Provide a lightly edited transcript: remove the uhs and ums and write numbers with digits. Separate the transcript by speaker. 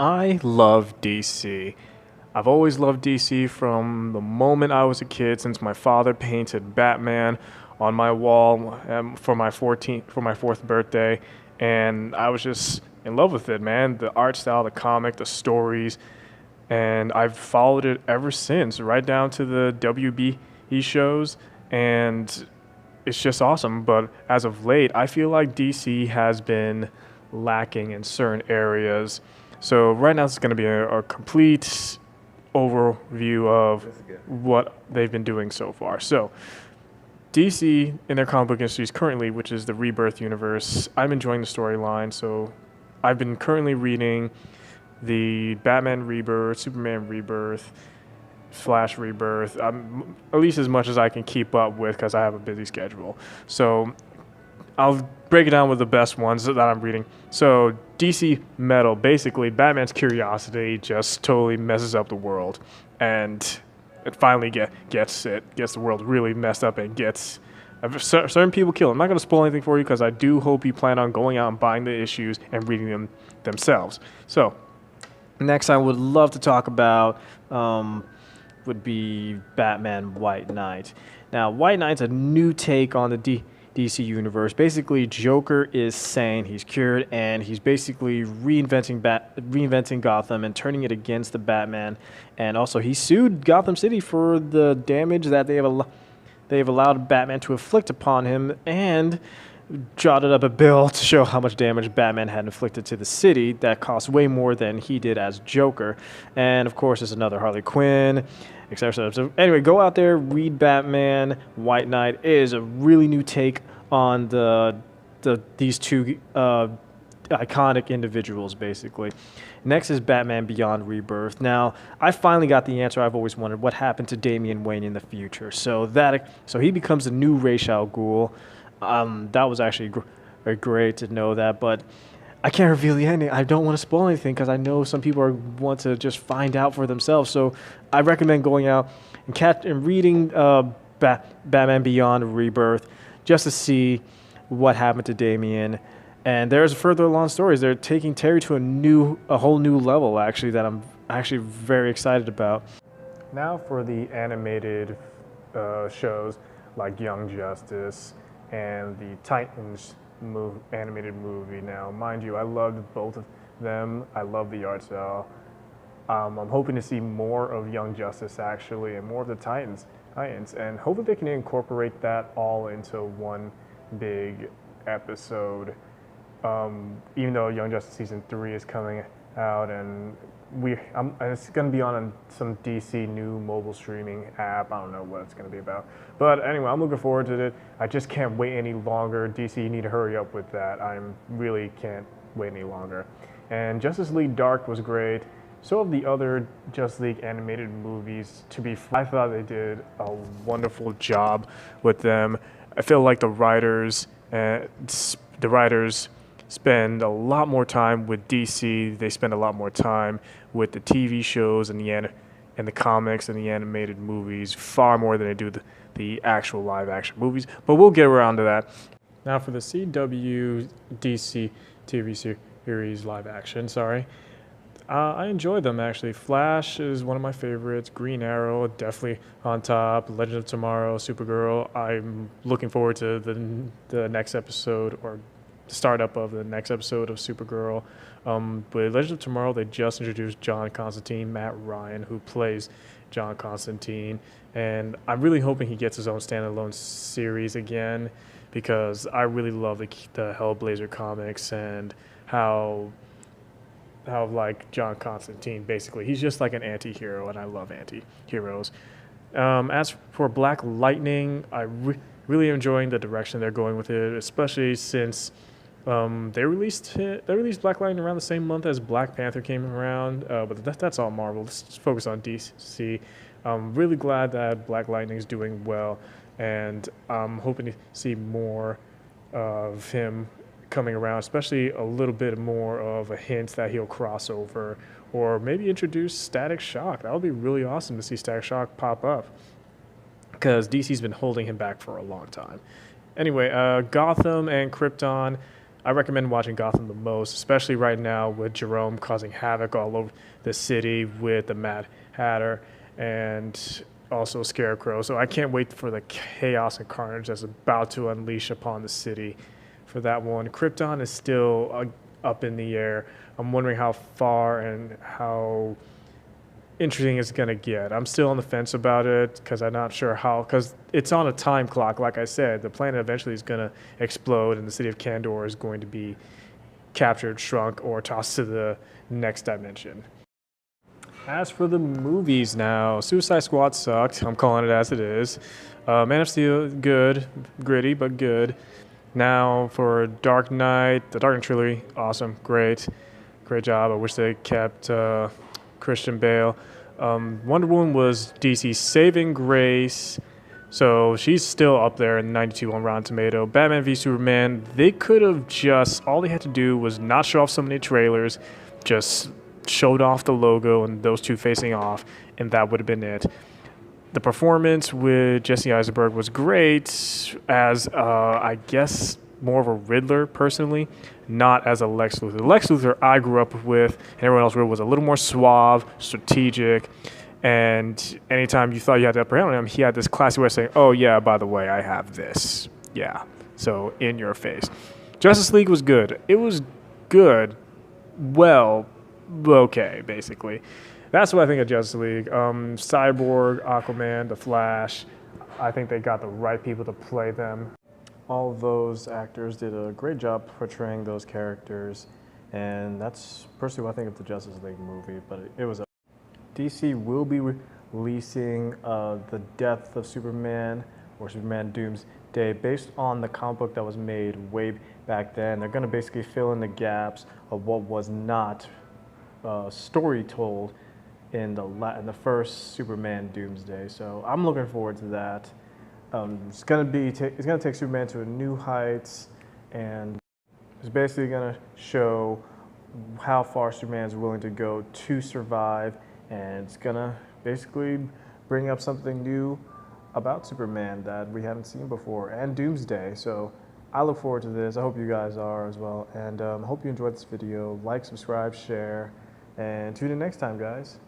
Speaker 1: I love DC. I've always loved DC from the moment I was a kid, since my father painted Batman on my wall for my fourth birthday, and I was just in love with it, man. The art style, the comic, the stories, and I've followed it ever since, right down to the WB shows, and it's just awesome. But as of late, I feel like DC has been lacking in certain areas. So right now, it's going to be a complete overview of what they've been doing so far. So DC in their comic book industries currently, which is the Rebirth universe, I'm enjoying the storyline. So I've been currently reading the Batman Rebirth, Superman Rebirth, Flash Rebirth, at least as much as I can keep up with because I have a busy schedule. So I'll break it down with the best ones that I'm reading. So DC Metal, basically Batman's curiosity just totally messes up the world, and it finally gets the world really messed up and gets certain people killed. I'm not going to spoil anything for you because I do hope you plan on going out and buying the issues and reading them themselves. So next I would love to talk about would be Batman White Knight. Now, White Knight's a new take on the DC universe. Basically, Joker is sane, he's cured, and he's basically reinventing Gotham and turning it against the Batman. And also, he sued Gotham City for the damage that they have allowed Batman to inflict upon him, and jotted up a bill to show how much damage Batman had inflicted to the city that cost way more than he did as Joker. And of course, there's another Harley Quinn, etc. So anyway, go out there, read Batman White Knight. It is a really new take on these two iconic individuals, basically. Next is Batman Beyond Rebirth. Now, I finally got the answer I've always wondered: what happened to Damian Wayne in the future? So he becomes the new Ra's al Ghul. That was actually very great to know that, but I can't reveal the ending. I don't want to spoil anything because I know some people want to just find out for themselves. So I recommend going out and reading Batman Beyond Rebirth just to see what happened to Damian. And there's further along stories. They're taking Terry to a whole new level, actually, that I'm actually very excited about. Now for the animated shows like Young Justice and the Titans animated movie. Now, mind you, I loved both of them. I love the art style. I'm hoping to see more of Young Justice, actually, and more of the Titans, and hopefully they can incorporate that all into one big episode. Even though Young Justice Season 3 is coming out, and it's going to be on some DC new mobile streaming app. I don't know what it's going to be about. But anyway, I'm looking forward to it. I just can't wait any longer. DC, you need to hurry up with that. I really can't wait any longer. And Justice League Dark was great. So have the other Justice League animated movies. I thought they did a wonderful job with them. I feel like the writers spend a lot more time with DC. They spend a lot more time with the TV shows and the comics and the animated movies, far more than they do the actual live action movies. But we'll get around to that. Now for the CW DC TV series live action, I enjoy them, actually. Flash is one of my favorites. Green Arrow, definitely on top. Legend of Tomorrow, Supergirl. I'm looking forward to the next episode, or startup of the next episode of Supergirl. With Legend of Tomorrow, they just introduced John Constantine, Matt Ryan, who plays John Constantine, and I'm really hoping he gets his own standalone series again, because I really love the Hellblazer comics and how like John Constantine, basically, he's just like an anti-hero, and I love anti-heroes. As for Black Lightning, I really enjoying the direction they're going with it, especially since they released Black Lightning around the same month as Black Panther came around, but that's all Marvel. Let's just focus on DC. I'm really glad that Black Lightning is doing well, and I'm hoping to see more of him coming around, especially a little bit more of a hint that he'll cross over, or maybe introduce Static Shock. That would be really awesome to see Static Shock pop up, because DC's been holding him back for a long time. Anyway, Gotham and Krypton, I recommend watching Gotham the most, especially right now with Jerome causing havoc all over the city with the Mad Hatter and also Scarecrow. So I can't wait for the chaos and carnage that's about to unleash upon the city for that one. Krypton is still up in the air. I'm wondering how far and how interesting it's going to get. I'm still on the fence about it because I'm not sure how, because it's on a time clock. Like I said, the planet eventually is going to explode and the city of Kandor is going to be captured, shrunk, or tossed to the next dimension. As for the movies now, Suicide Squad sucked. I'm calling it as it is. Man of Steel, good. Gritty, but good. Now for Dark Knight, the Dark Knight trilogy, awesome, great. Great job. I wish they kept Christian Bale. Wonder Woman was DC's saving grace. So she's still up there in 92 on Rotten Tomato. Batman v Superman, they could have just, all they had to do was not show off so many trailers, just showed off the logo and those two facing off, and that would have been it. The performance with Jesse Eisenberg was great as, I guess, more of a Riddler personally, not as a Lex Luthor. The Lex Luthor I grew up with and everyone else was a little more suave, strategic, and anytime you thought you had the upper hand on him, he had this classy way of saying, oh yeah, by the way, I have this. Yeah, so in your face. Justice League was good. It was good, well, okay, basically. That's what I think of Justice League. Cyborg, Aquaman, The Flash, I think they got the right people to play them. All of those actors did a great job portraying those characters, and that's personally what I think of the Justice League movie, but it was a... DC will be releasing The Death of Superman, or Superman Doomsday, based on the comic book that was made way back then. They're going to basically fill in the gaps of what was not story told in the first Superman Doomsday. So I'm looking forward to that. It's gonna take Superman to a new heights, and it's basically gonna show how far Superman is willing to go to survive, and it's gonna basically bring up something new about Superman that we haven't seen before, and Doomsday. So I look forward to this. I hope you guys are as well, and I hope you enjoyed this video. Like, subscribe, share, and tune in next time, guys.